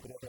그래서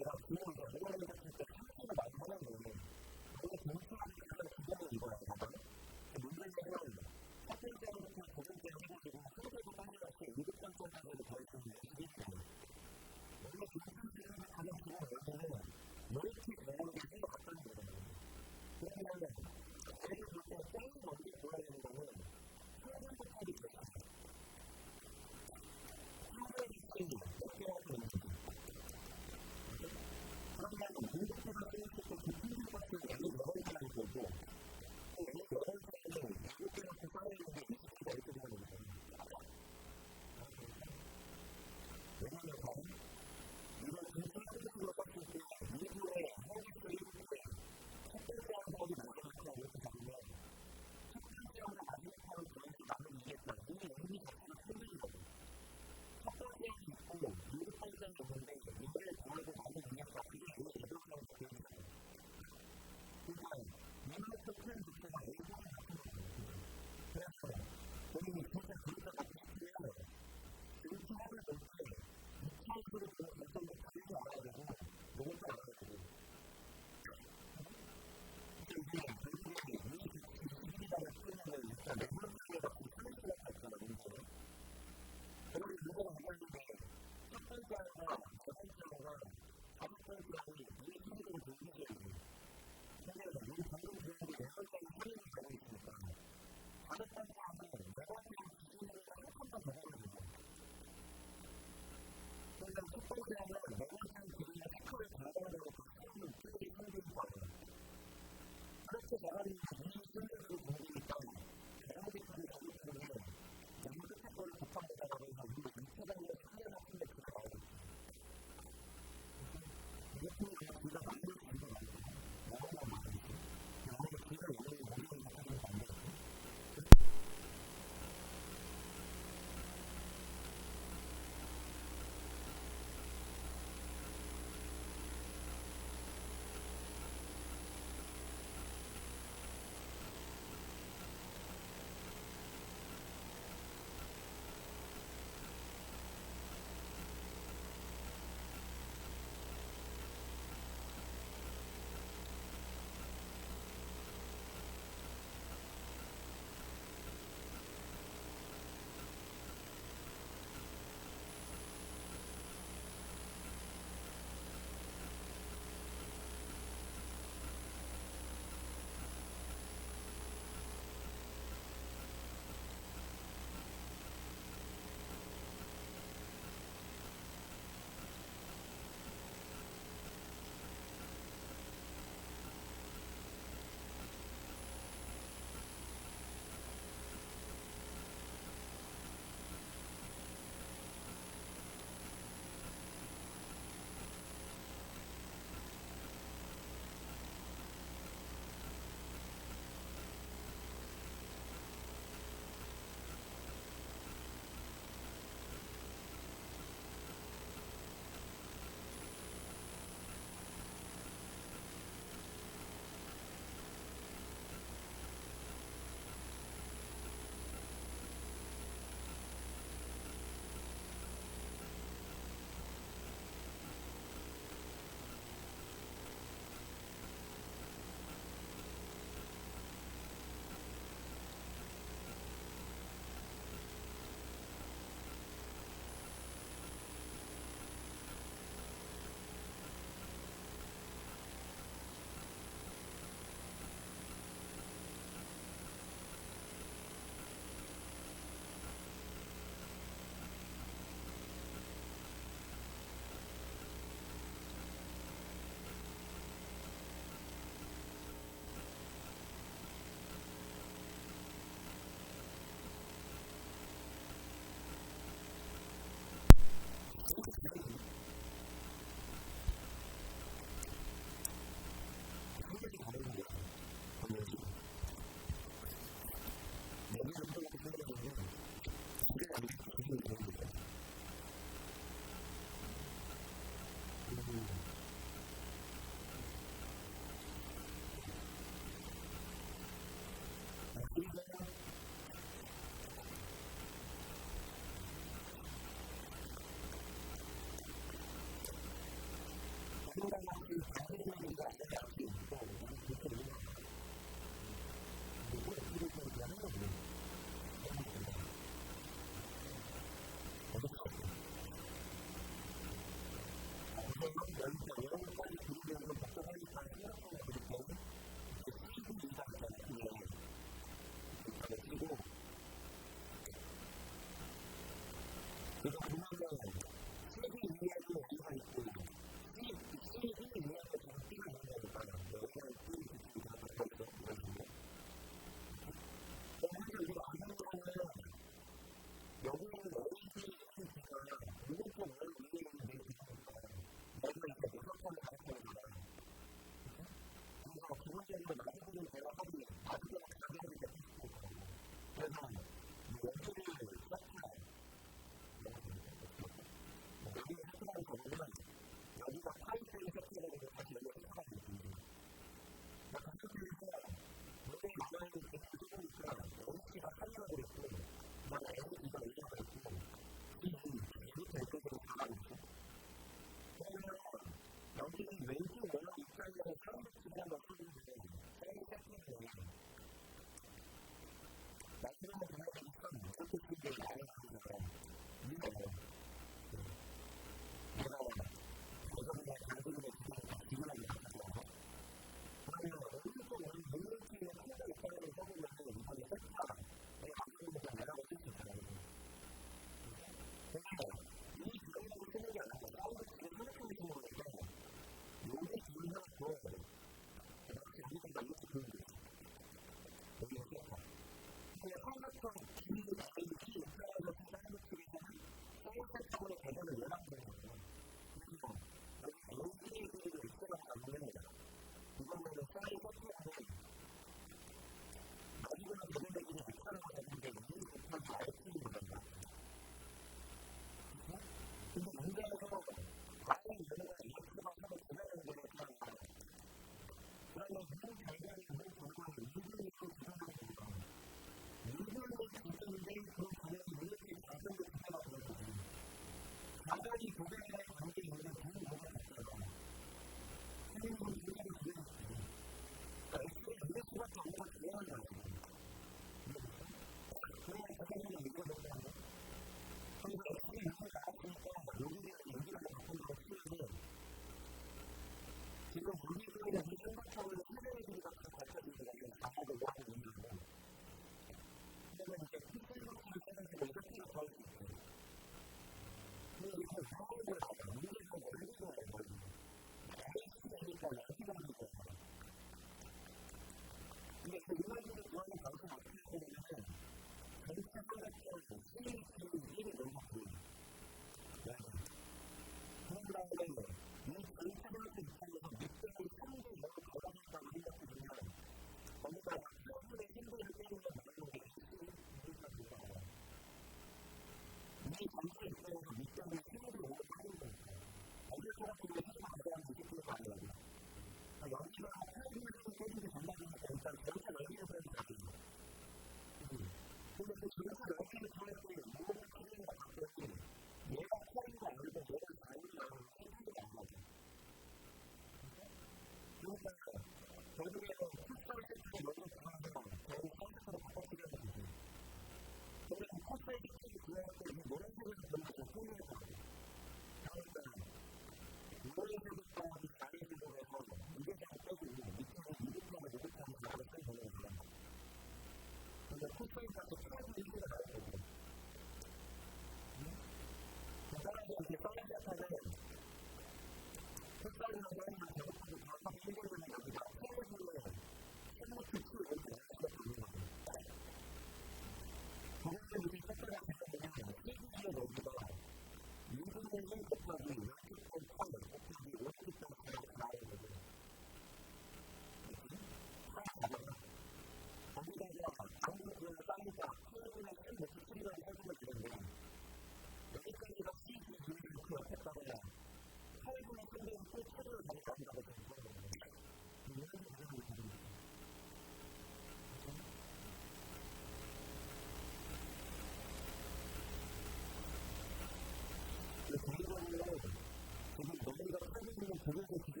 그리고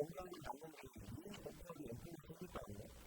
건강이 남는 게 있는 것들이 엄청 좋을 거 아니에요?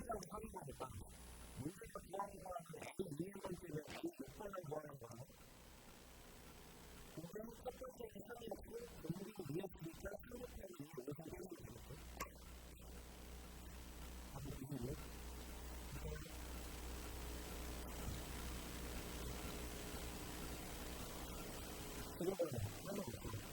사람이라고 하는 거니까 문제가 구하는 사람은 아주 이해할 때는 아주 못하는 구하는 거예요. 그래서 첫 번째는 상이었고 공부를 이해했으니까 상대편이 여기서 하는 거겠죠. 아주 이해요? 그거는 하나 없어요.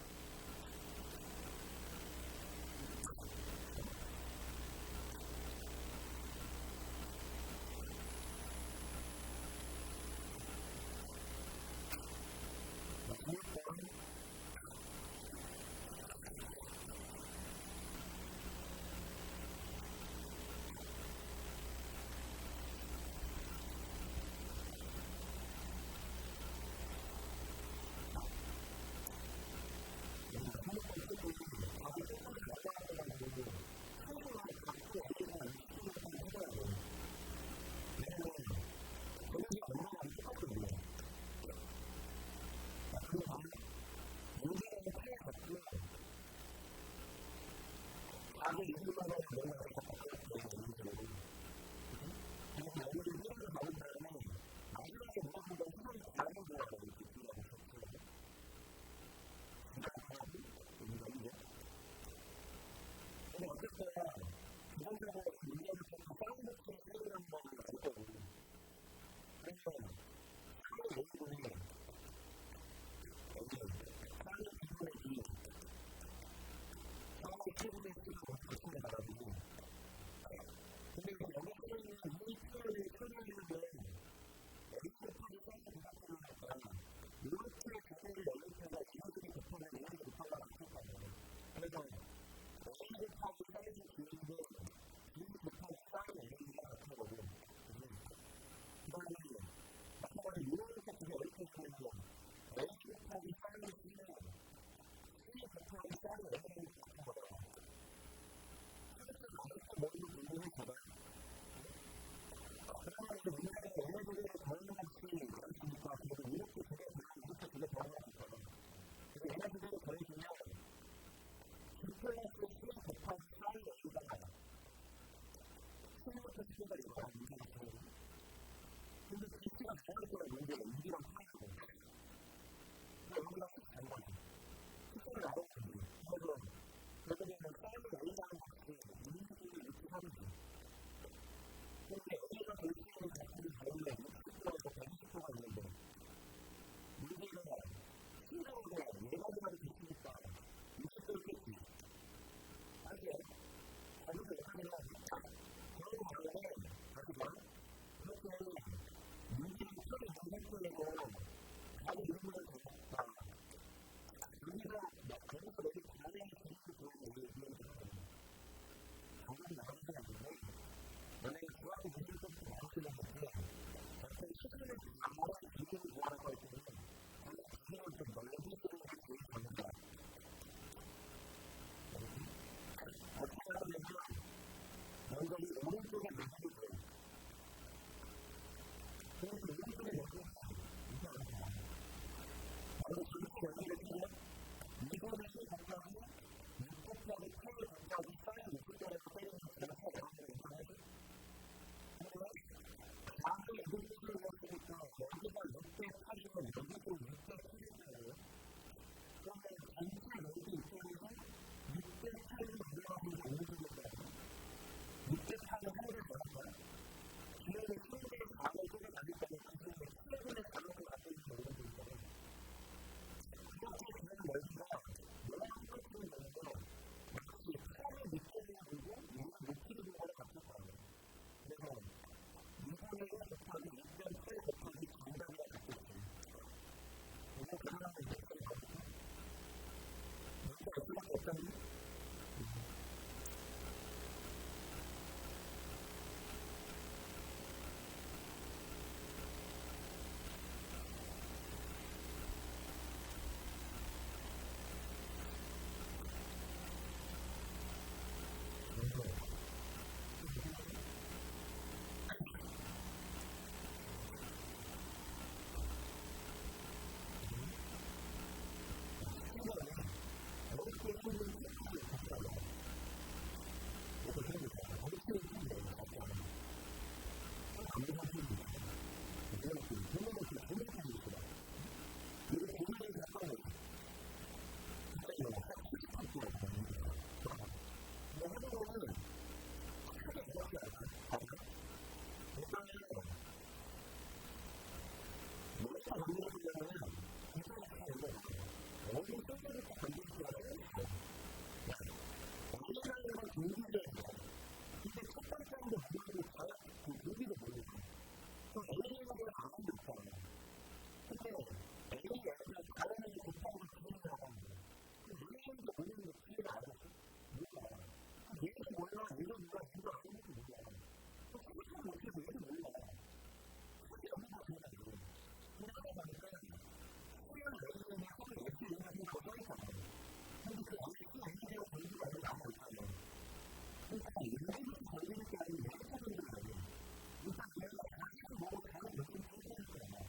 아주 이기만한 내용을 마지막에 무엇보다 희망이 다른 거라고 느끼라고 했어요. 근데 어쨌든 기본적으로 문제를 통해서 사이버스를 해결하는 법을 알거든요. 그래서 사이버 내용이 사이버 기본의 사이버 기본의 쓰는 바라보고 근데 여기서 있는 이 표현을 설명하는데 에리코프를 생각하니까 이렇게 교회를 열릴 때가 이것들이 교통을 이렇게 교통을 안타까워요. 그래서 에리코프하고 사이즈 주는데 이 교통이 쌓이는 에너지가 같은 거고 그다음에 마찬가지로 이렇게 그게 에리코프는 에리코프하고 사이즈 주면 이 교통이 쌓이는 에너지가 같은 거예요. 머리를 돌리는 거다. 그러면 이제 우리나라에 에너지를 다른 것이 있으니까 그래도 이렇게 그게 변화가 있잖아. 그래서 에너지를 더해주면 플러스 10 곱하기 4의 A가 나요. 10부터 10가 이거야, 문제가 되는 근데 B가 다를 거야, 문제가 2랑 8이고. 근데 여기가 10 다른 거야. 10을 나눠주면 그래서 결국에는 싸움을 A라는 것이 문제를 이렇게 하는 거야. 근데 A가 될 수 있는 것들이 다른데 60%에서 120%가 있는데 문제는 신경으로 예가지만이 됐으니까 60%겠지. 아니요. 아니면 예가지만 그런 말에는 하지만 그렇게 문제를 처리 못했으면 아주 이런 걸 잘했다. 우리가 거기서 내린 반응이 그렇게 좋은 얘기를 당연히 나가는 게 아닌데 만약에 중학교 문제를 좀 나오시는 건데 어떤 시간을 주고 기준을 모아서 할 때는 기준을 좀 넓게 쓰는 게 제일 좋습니다. 어떻게 하냐면 먼저 이 오른쪽에 매듭을 줘요. 그래서 오른쪽에 매듭을 이렇게 안 돼요. 그래서 이렇게 연결을 주면 이거를 가까이 6 곱하기 8을 가까이 사인 60도에서 때리면 제가 여러분들 인정하죠? 그러면 다음에 이것을 넣었으니까 여기가 6대 8이면 여기도 6대 8이잖아요. 그러면 전체 여기 입장에서 6대 8을 만들어가지고 오른쪽에 크게 이렇게 알아요. 일단은 머리가 건드려지려면 이상하게 하는데 어디 손가락이 건드리기가 어려워요. 어디라는 건 동기적이에요. 근데 첫 번째인데 무기를 잘, 그 무기를 모르고 또 A라는 걸 아무도 있잖아요. 근데 A가 다른 애들 못하는 걸 기분이라고 하는데 그 얘네도 모르는 거 기회가 안 됐어? 몰라. 얘도 몰라, 얘도 몰라, 얘도 안 되는지 몰라. 또 생각도 못해도 얘도 몰라. 그게 여기가 그냥 이래. 그러다 보니까 소리를 내리면 소리를 낼수 있는 생각을 써있잖아요. 근데 그 안에 그 아이디어 공부가 아니라 아무도 있잖아요. 그러니까 얘네들이 걸리는 게 아니고 내 사람들이 걸려. 일단 얘가 자기도 뭐 다른 느낌 상태일 거야.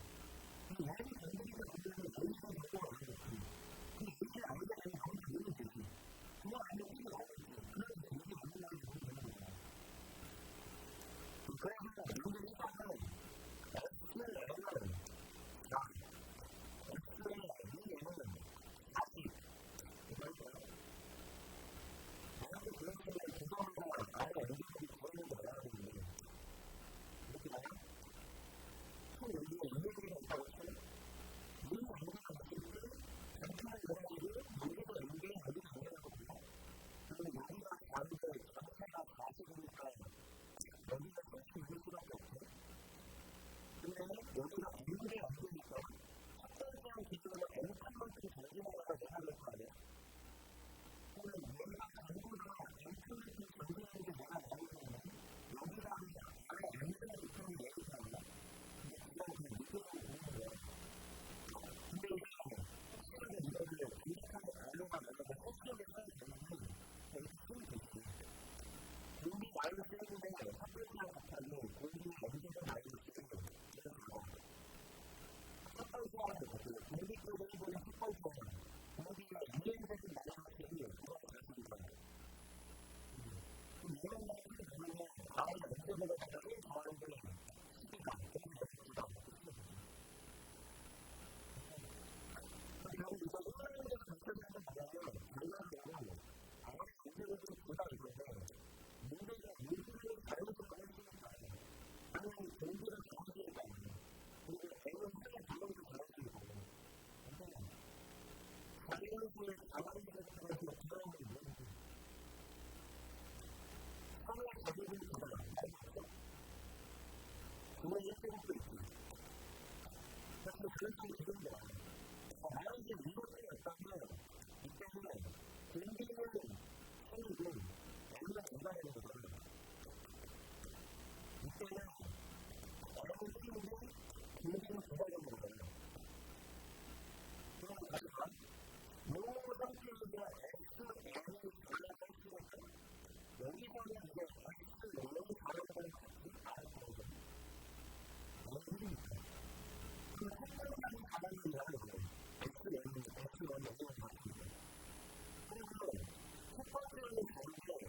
근데 얘네 건드리는 건드리는 여기서 뭐가 어려웠지. 근데 이렇게 아이디어 아니면 아무도 모르면 되지. 그거 아니면 이게 어렵지. 그래서 이게 만들려고 보면 되는 거야. 그래서 여기 일단은 SL은 아직 그럴까요? 만약에 그런 식으로 구성하고 아예 엔진들이 구하는 거 알아야 되는데 이렇게 봐요? 총 여기에 인물들이 있다고 쳐요? 물론 엔진을 봤을 때 전체를 들어가지고 여기가 엔진, 여기가 엔진이거든요. 그러면 여기가 다른데 전체가 40이니까 여기가 훨씬 있을 수밖에 없어요. 근데 여기가 엔진이 안 되니까 첫 번째는 기준으로 N판만큼 전진하다가 내야 될 거 아니에요? 그러면 얘가 전부 다 N판만큼 전진하는 게 내가 나오려면 여기가 아예 N판을 입히는 게 예의가 아니야? 근데 그냥 믿으라고 보는 거야. 근데 이게 확실하게 이거를 비슷하게 알려가 나가고 확실하게 써야 되면 되게 힘이 되지. 공기 나이를 쓰는데 삽질이랑 같아도 공기 연기가 나이를 쓰는 거예요. 첫 번째하고 같아요. 공기 쪽에 보는 첫 번째는 공기가 유연적인 나이를 그거 자식이 거예요. 그럼 이런 나이를 보면 다음 연대보다 제일 좋아하는 게 시기가 되게 멋지다. 그럼 이거 1년대에서 전체적으로 보면 결과적으로 아무리 문제를 좀 보다 있는데 문제가 물질을 잘못으로 할 수는 없어요. 아니면 공부를 정확히 해야 돼요. 그리고 N은 생각 방법도 정확히 해야 돼요. 근데 자연스레 자만들을 통해서 기억을 모르고 서로의 자기를 보다 알겠죠? 그걸 일찍도 있고 사실 그럴 수 있는 거야. 만약에 이것이 없다면 이때는 공기는 생기고 N은 인간하는 거거든. 이때는 N은 생기고 공기는 부가적인 거거든요. 그럼 다시 봐. 모든 필드가 X, N을 전략했으니까 여기서는 이제 X, N이 다른 거는 같이 알아보거든요. 너무 힘드니까. 그 한번만이 가만히 일하는 거예요. X, N이 같으니까. 그리고 첫 번째는 다른데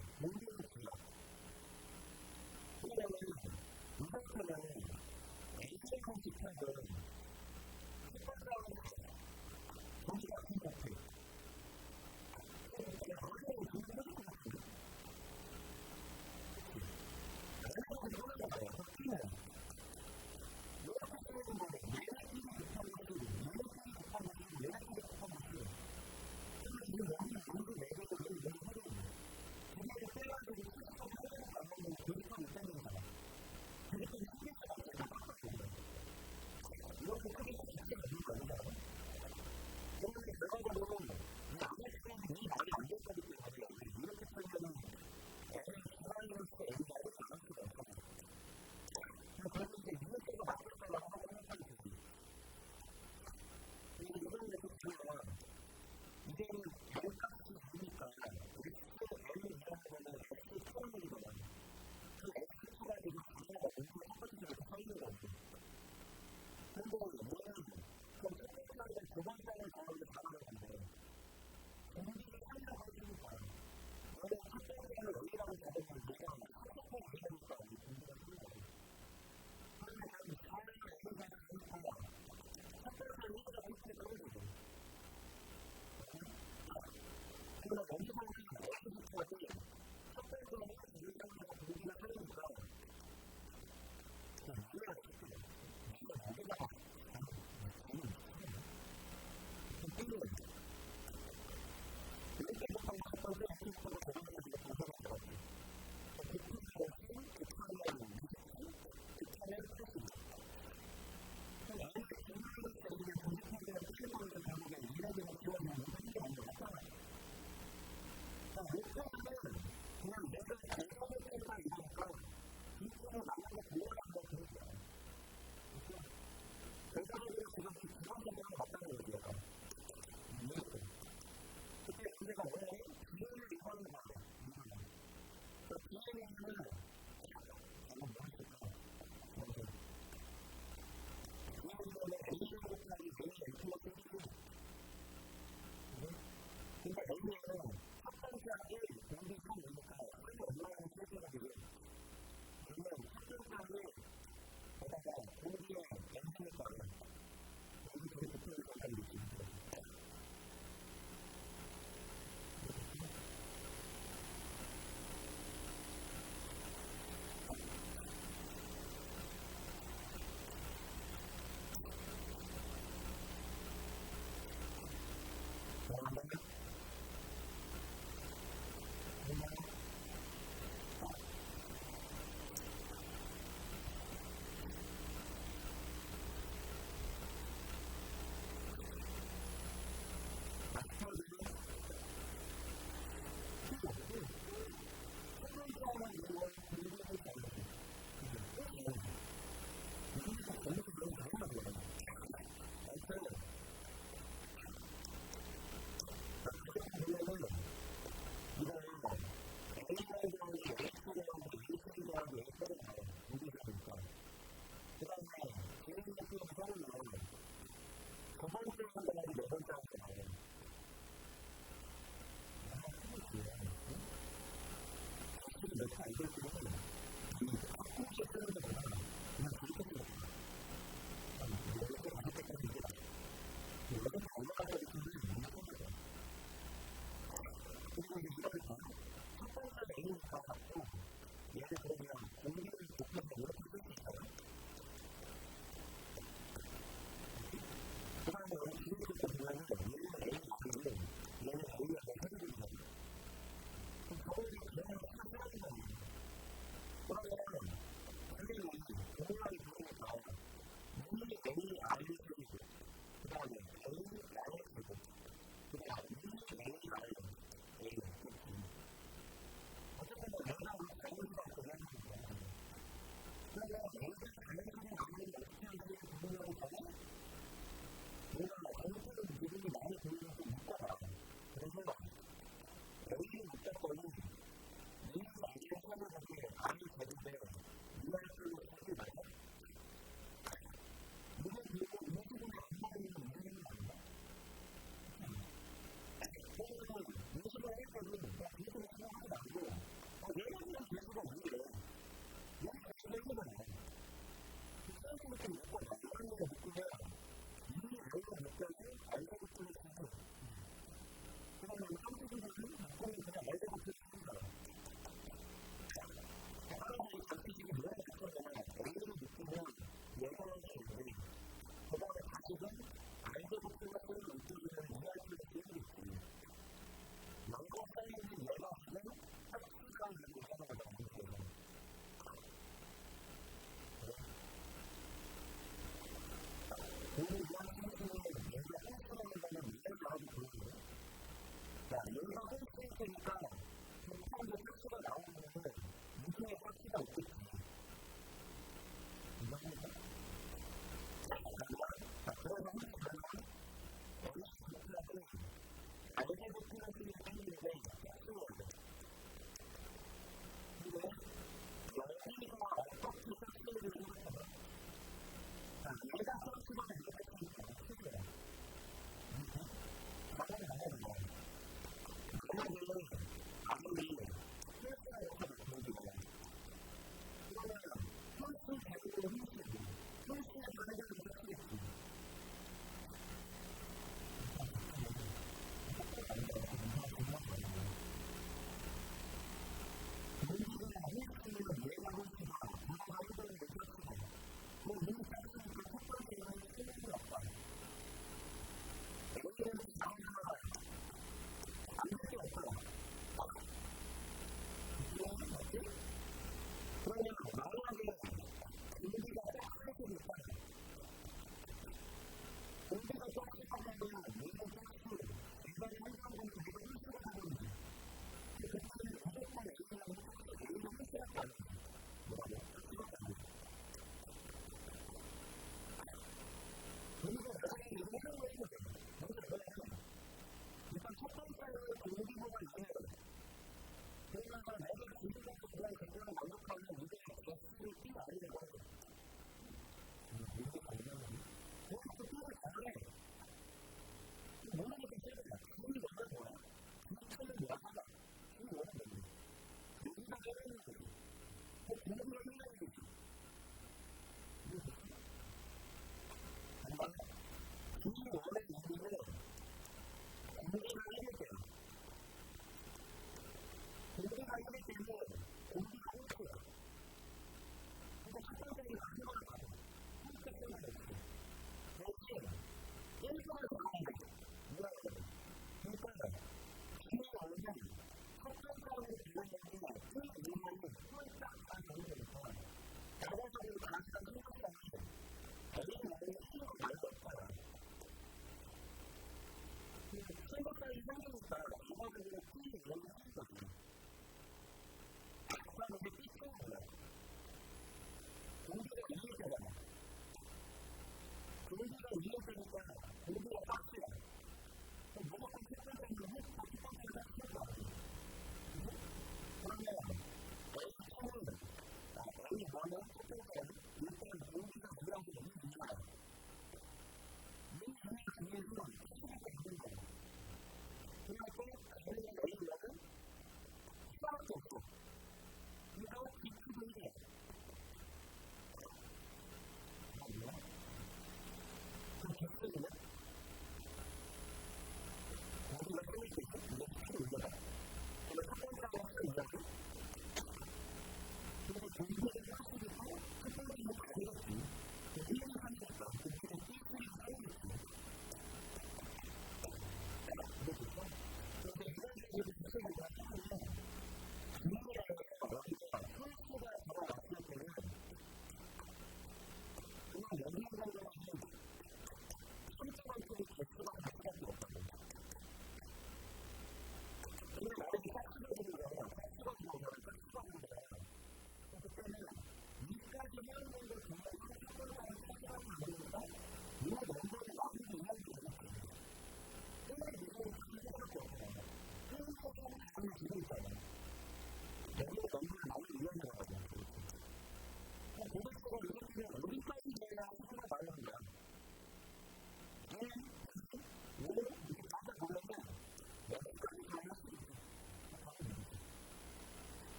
어쨌든 내가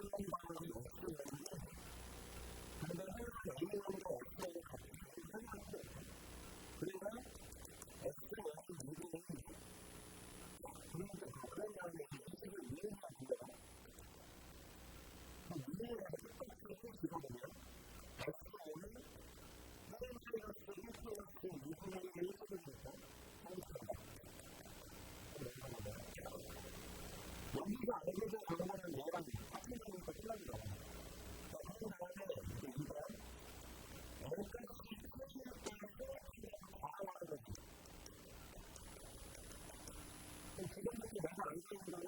방법이 없으면 근데 항상 A형과 X형이 같은 설명도 그리고 X형의 무게는 그런 다음에 이식을 이해해야 돼요. 그 이해가 똑같이 들어보면 X형은 하얀색으로 1플러스 2분의 1을 해주면서 여기서 알려져 가는 거는 얘랑 같은 거니까 생각이 나요. 그런 다음에 이거 L까지 표시할 때는 과거하는 거지. 지금부터 내가 알고 있는 거는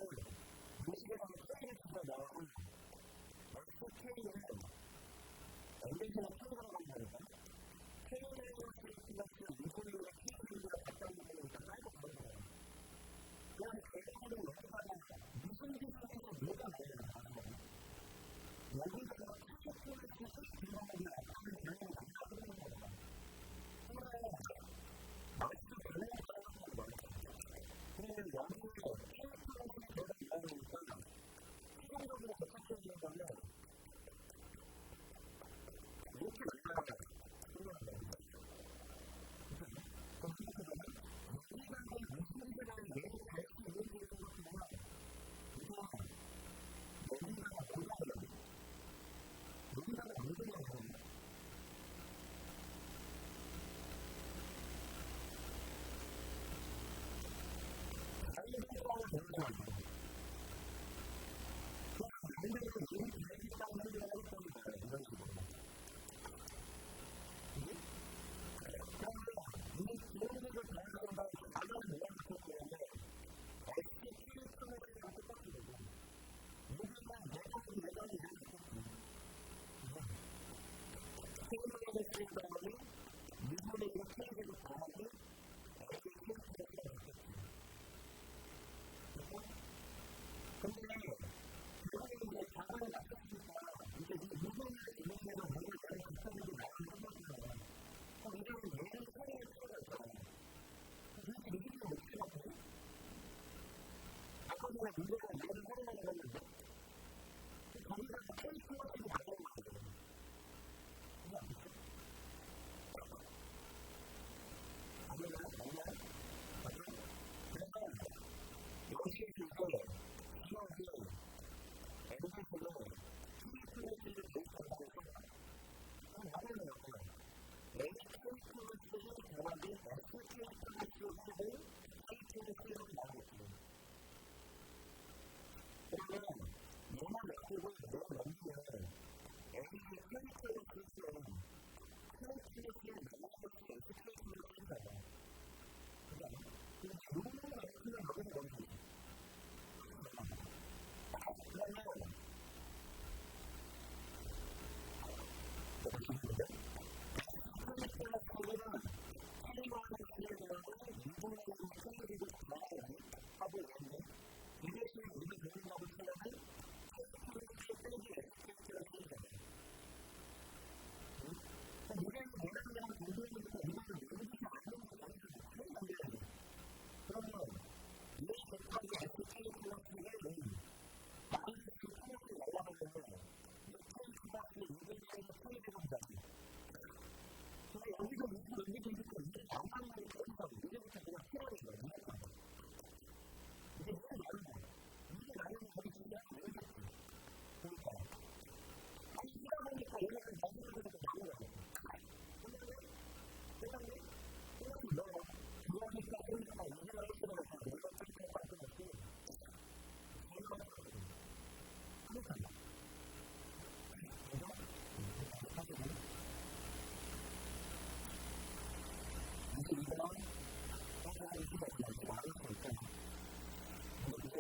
무식에다가 K를 주가 나오고 SK는 L에서 K가 나온다니까 K는 플러스 2분의 1의 K가 같다는 거는 일단 깔고 가는 거예요. 그냥 대단하게 연습하면 무슨 기준에서 뭐가 나오는 거야? 여기서 K를 쓰고 들어가는 어떤 경우가 나타나는 거야. 그러면 마치 변형을 따라가는 거야. 그러면 여기서 K 플러스 제가 나오니까 최종적으로 도착해야 된다면 이렇게 나타나요. 그러면 어떻게 되면 여기가 무슨 세상에 내가 갈 수 있는 게 있는 것이구나. 이거 여기다가 올라가요. 여기다가 올라가요. 자유로운 공부하고 반대로 우리 자유로운 공부를 하고 있습니다. 이런 식으로. 그러면 이 기본적인 자유로운가 가장 모양부터 보면 SK를 표현하는 똑같이 되고 여기는 내가 이렇게 K만을 쓰는 미분의 이거 K를 더하고 S를 K를 더하고 근데 그거는 이제 자산을 낮췄으니까 이제 미분을 이용해서 뭔가 다른 비슷하게 나오는 거잖아요. 그럼 이제는 얘는 처리할 필요가 있잖아요. 이렇게 미분을 못 해봤거든? 아까 전에 문제가 얘를 활용하려고 했는데 거기서 K 플러스를 가져온 거거든요. 이게 안 됐어? 아니면 맞아? 그래서 여기에 이제 기억이 N제표로 K 플러스를 대입한다고 생각해요. 그럼 나는 어때요? NK 플러스를 더하기 SK 플러스를 하고 K 플러스를 나오겠지. 그러면 얘만 냈고 내가 넘기면 N이 K 플러스는 K 플러스를 나오겠지 SK 플러스를 가요. 그게 아니야? 그럼 요거는 X는 여기서 넘기지. 그러면 내가 기분인데? K 플러스는 K만을 기억하고 2분의 1을 K를 더하고 하고 있는데 이것이 우리 배운다고 치면은 K 플러스 빼기 SK 플러스를 되네. 그럼 이게는 얘네들이랑 동등이니까 이거는 여기서 안 되는 거 아니지? 그런 관계예요. 그러면 얘 곱하기 SK 플러스를 마이너스 플러스 날라가면은 이 K 플러스 2분의 1을 K 되는다지. 근데 여기서 밑으로 넘기니까 이게 안 맞는 게 어디서 이제부터 그냥 필요한 거야. 이게 무슨 말이야? 이게 나는 거기 중요한 게 왜겠지? 그러니까 아니 이러다 보니까 얘네들 자기들끼리 나는 거지. 세상에 너 그거니까 그러니까 이제가 있으면 내가 그렇게 할수 없지. 그러니까 이거는 생각하는 수가 없지 않을 수 있잖아. 근데 이제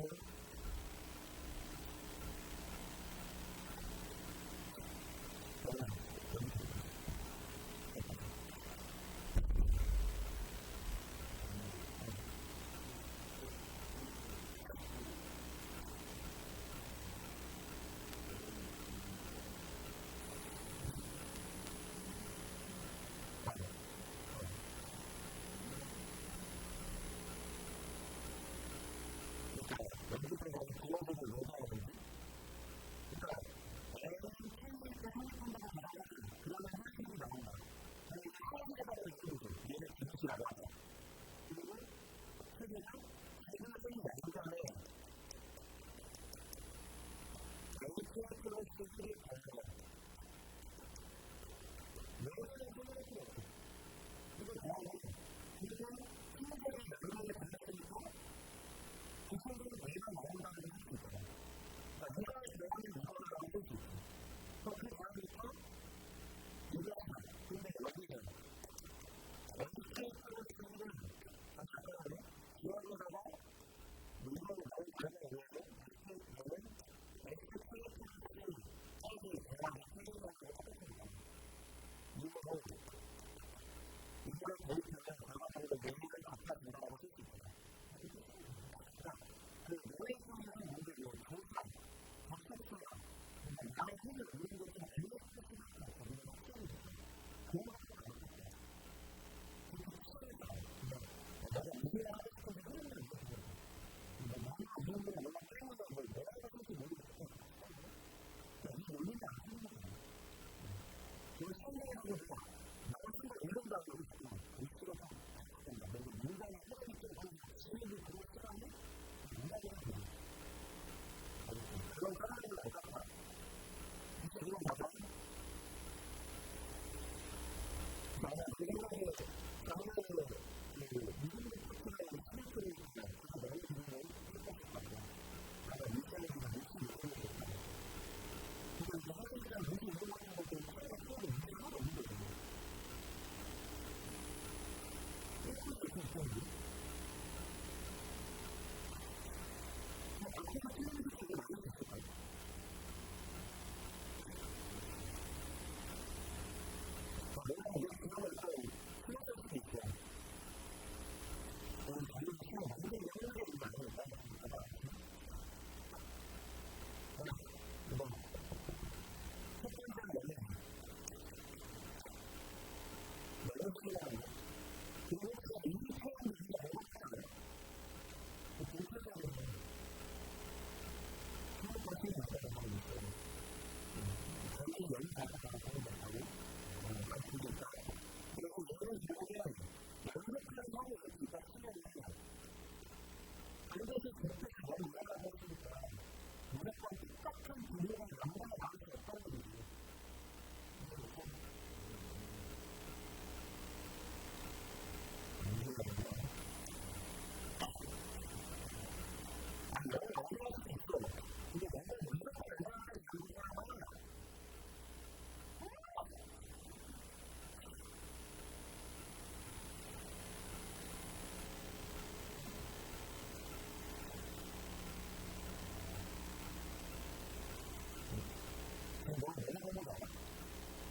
너 내가 해보자.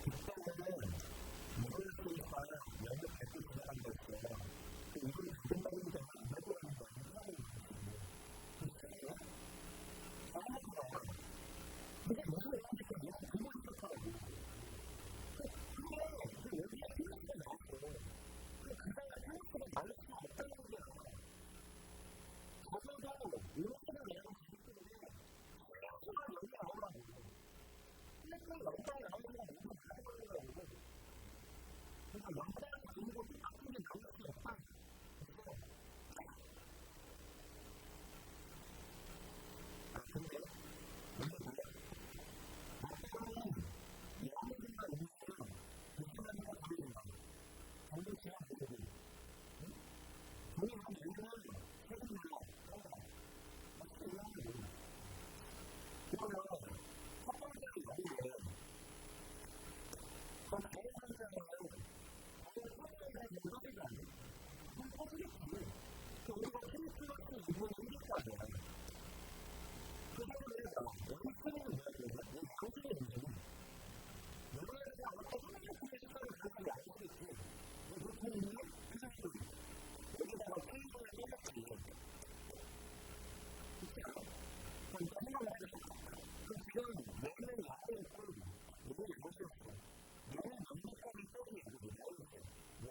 그때는 이걸 쓰니까 연극 100개 들어간다 했어. 이걸 된다고 해도 안 될 거라는 거 아니야? 그래? 아무튼 그게 무슨 얘기인지 내가 그거 생각하라고. 그래, 여기에 생각이 나왔어. 그 사람이 생각보다 나올 수가 없다는 거야. 저도 이렇게는 내가 지금 생각보다 여기 나오라고. 생각보다 영상이 나오는 건 모두 다른 거라고. 그러니까 영상이 그리고 똑같은 게 나올 수 없다. 근데 먼저 보자. 영어들과 인식은 무슨말인가 모르겠다. 방금 제가 보거든. 종이랑 인생은 세금이야. 어떻게 이해하는지 모르겠어. 그러면 첫 번째로 여기는 그 자연상자는 자연 소리에 대한 연습이가 아니야. 그건 터지겠지. 우리가 케미스트로서 이분을 이길 거 아니야. 그 사람을 여기 스크린을 내야 되나? 이 방식의 문제는 너네에 대해서 아마 터지는 식감을 가지고 알겠지. 그렇게 있는 그 사람들 여기다가 케이블을 빼겠지. 그렇지 않아? 그럼 이제 생각을 해보자. 그럼 지금 너는 나를 쏘고 너는 못 썼어. 너는 완벽하게 쏘고 있고 너는 왜?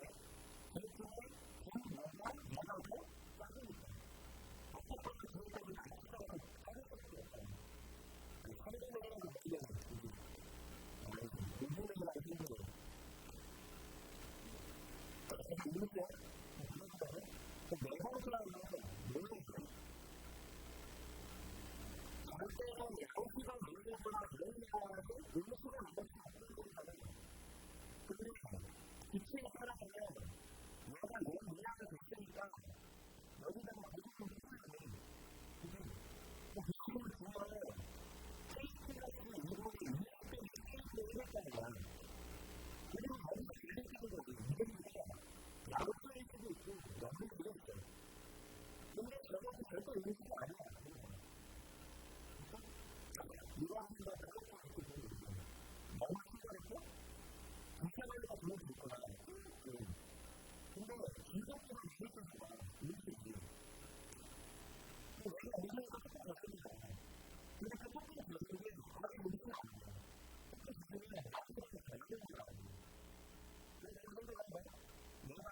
그렇게 너가 나가고 싸우니까. 어떻게 그것까지 같이 싸워서 싸울 수밖에 없어. 그 사회적으로 느끼는 일본이라는 힘으로 이렇게 그렇다면 네 번째는 뭐였어? 절대로 양수가 밀리거나 밀리거나도 음식을 먹을 수 없는 것보다는 근데 기침이 살아가면 내가 내 모양을 됐으니까 여기다가 고집을 풀어야지. 기침을 주면 케이크같은 일본이 20대 케이크를 했잖아. 그리고 거기서 일으키는 거지. 이랬는데 나도 케이크도 있고 연극도 있어. 근데 저것은 절대 음식이 아니야. 누가 한번 저것도 갖고 있는 거야. 너무 친절했고 불편하니까 불러줄 거야. 근데 기적으로 일으킬 거야. 일으키지. 내가 음식을 똑같이 줬으니까. 근데 그 똑같이 줬는 게 나한테 음식이 아니야. 똑같이 줬으면 나한테 잘 되는 거야. 그래서 이런 생각을 해봐. 내가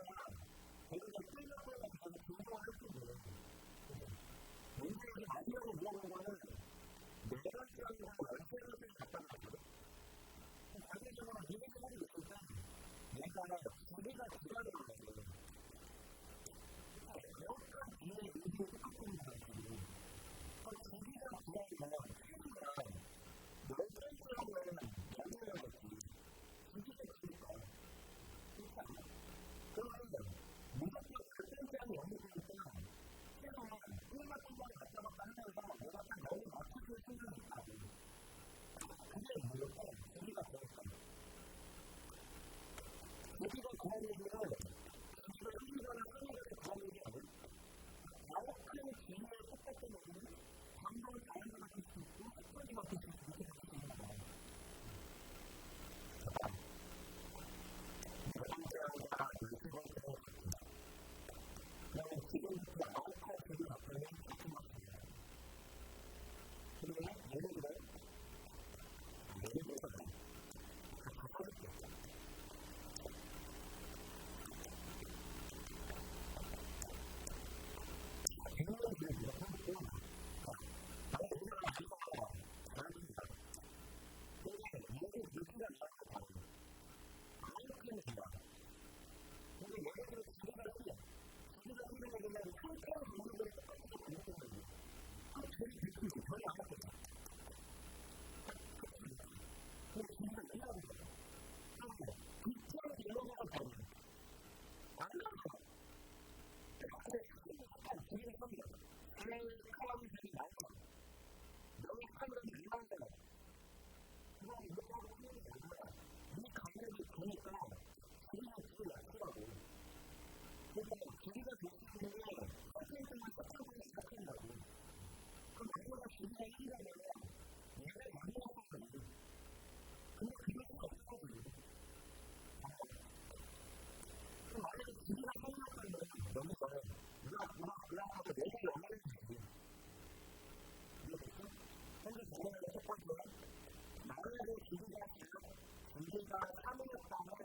거기서 끌려끌려 가서 공부를 했거든. 문제를 마지막에 물어본 거는 내가 시간이랑 연세를 갖다 놨거든. 관계적으로 이렇게 하고 있을 때 내가 자기가 기다리는 거거든. 여기까지 뒤에 의지를 똑같은 거거든. 자기가 기다리면 자기가 널 펜스하면 연애를 하겠지. 자기가 지니까. 그렇지 않나? 그러면 무조건 그 펜스하는 연애니까 최소한 1만 동안에 갔다 갔다 하면서 내가 딱 너무 맞춰줄 생각이 있거든. 그게 무조건 자기가 그랬어. 자기가 그런 얘기를 자기가 일이거나 끊이거나 그런 얘기 아니야? 나같은 기회에 똑같은 얘기는 방금 자연과 같을 수 있고 습관이 같을 수 있고 그렇게 될 수 있는 거야. 첫 번째가 두 번째로 그러면 지금부터 아웃카운트를 나타내는 같은 것입니다. 그러면 예를 들어서 다 써줄게. 백년들을 이렇게 하고 나의 의사가 즐거워. 잘합니다. 근데 모든 느끼가 나한테 다르고 아무렇게는 좋아. 근데 예를 들어 자기가 하는 얘기는 상태를 보는 거에 똑같은 거 보는 거지. 저리 비키지, 저리 안 하겠다. 근데 기분을 이해하는 거야. 그런데 비키는 이런 거가 다르네. 안 가서. 근데 약간 기분이 생겨. 카라미들이 나오잖아. 너의 카메라를 이용한다. 그럼 이렇게 하고 하는 게 아니라 이 감각이 되니까 기분이 되게 약하다고. 그래서 기분이 좋으면 컨텐츠만 쫓아보기 시작한다고. 그럼 그거가 기분의 1위가 되면 얘가 많이 먹는 거지. 우리가 3일간은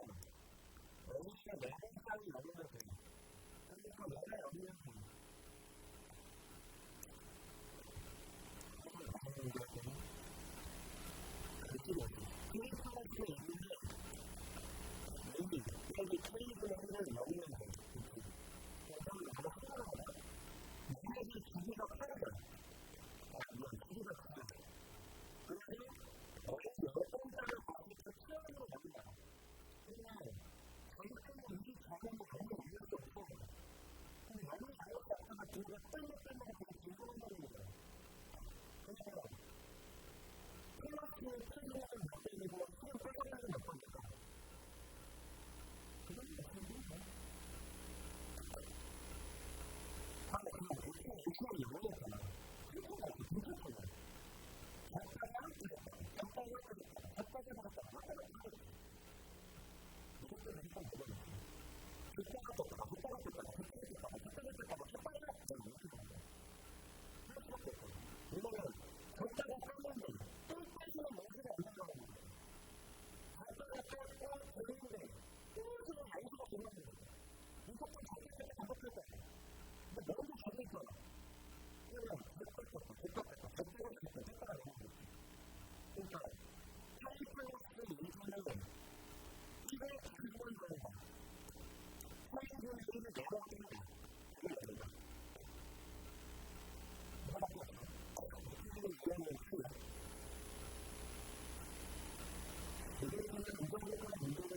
어디에 내공장이 열리면 돼. 그러니까 내가 열리면 돼. K파트에 있는데 여기 K분을 열리면 돼. 그래서 나도 하나하나 이게 기기가 커요. 기기가 커요. 그래서 어디 여공장을 가지고 처음으로 열린다. 그냥 전체는 이 전에는 너무 올릴 수 없어. 근데 너무 잘못다 하다가 뒤가 땡겨땡겨 되게 불편한 거예요. 그래서 플라스틱 패드는 몇 개이고 수분 빼버리는 몇 번일까? 그건 몇 번이야? 근데 그냥 오픈이 이거였잖아. 그렇게 이렇게 불편해. 작가가 이거는 이 정도가 문제가